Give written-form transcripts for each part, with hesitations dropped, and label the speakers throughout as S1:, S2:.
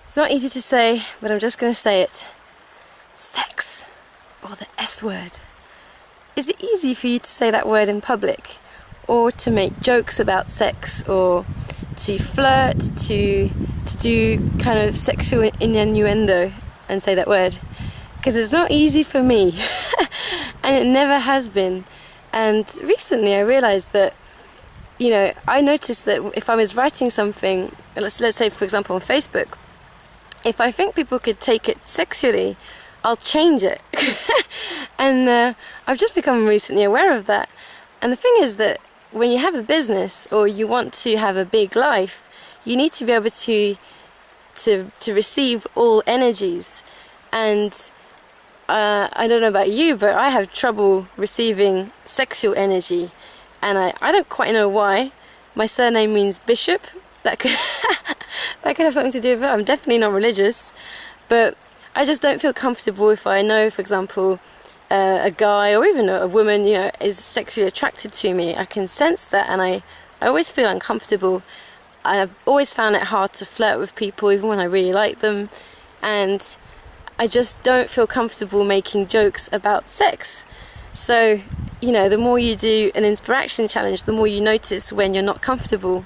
S1: It's not easy to say, but I'm just going to say it. Sex, or the S word. Is it easy for you to say that word in public? Or to make jokes about sex, or to flirt, to do kind of sexual innuendo and say that word? Because it's not easy for me, and it never has been. And recently I realised that, you know, I noticed that if I was writing something, let's say for example on Facebook, if I think people could take it sexually, I'll change it. And I've just become recently aware of that. And the thing is that when you have a business or you want to have a big life, you need to be able to receive all energies. And I don't know about you, but I have trouble receiving sexual energy. And I don't quite know why. My surname means bishop. That could that could have something to do with it. I'm definitely not religious, but I just don't feel comfortable if I know, for example, a guy or even a woman, you know, is sexually attracted to me. I can sense that, and I always feel uncomfortable. I've always found it hard to flirt with people, even when I really like them, and I just don't feel comfortable making jokes about sex. So, you know, the more you do an inspirACTION challenge, the more you notice when you're not comfortable.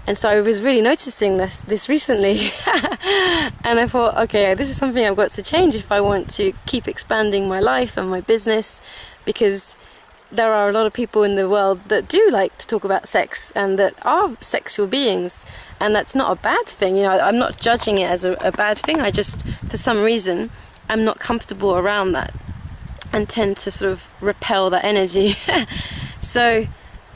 S1: And so I was really noticing this recently. And I thought, okay, this is something I've got to change if I want to keep expanding my life and my business, because there are a lot of people in the world that do like to talk about sex and that are sexual beings, and that's not a bad thing. You know, I'm not judging it as a bad thing. I just, for some reason, I'm not comfortable around that and tend to sort of repel that energy. So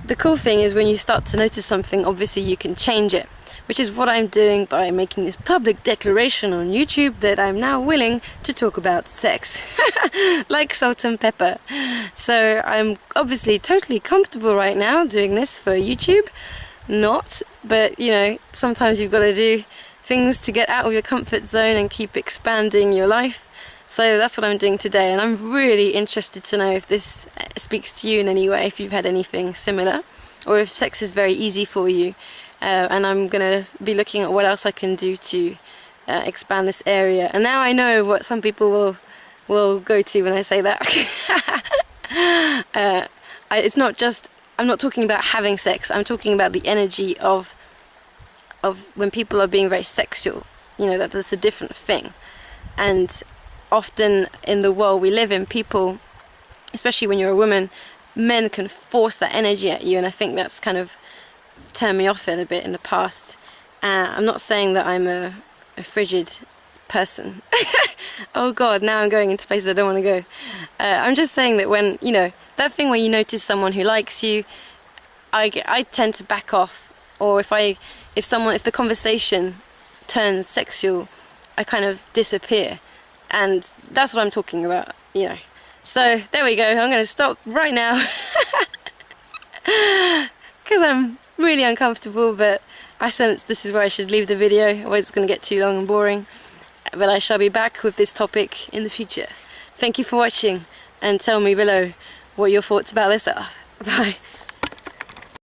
S1: the cool thing is when you start to notice something, obviously you can change it, which is what I'm doing by making this public declaration on YouTube that I'm now willing to talk about sex, like salt and pepper. So I'm obviously totally comfortable right now doing this for YouTube. Not, but you know, sometimes you've got to do things to get out of your comfort zone and keep expanding your life. So that's what I'm doing today, and I'm really interested to know if this speaks to you in any way, if you've had anything similar, or if sex is very easy for you. And I'm going to be looking at what else I can do to expand this area. And now I know what some people will go to when I say that. It's not just, I'm not talking about having sex, I'm talking about the energy of when people are being very sexual. You know, that's a different thing. And often in the world we live in, people, especially when you're a woman, men can force that energy at you, and I think that's kind of turned me off it a bit in the past. I'm not saying that I'm a frigid person. Oh god, now I'm going into places I don't want to go. I'm just saying that when, you know, that thing where you notice someone who likes you, I tend to back off, or if the conversation turns sexual, I kind of disappear. And that's what I'm talking about, you know. So there we go, I'm going to stop right now because I'm really uncomfortable, but I sense this is where I should leave the video, otherwise it's going to get too long and boring. But I shall be back with this topic in the future. Thank you for watching, and tell me below what your thoughts about this are. Bye.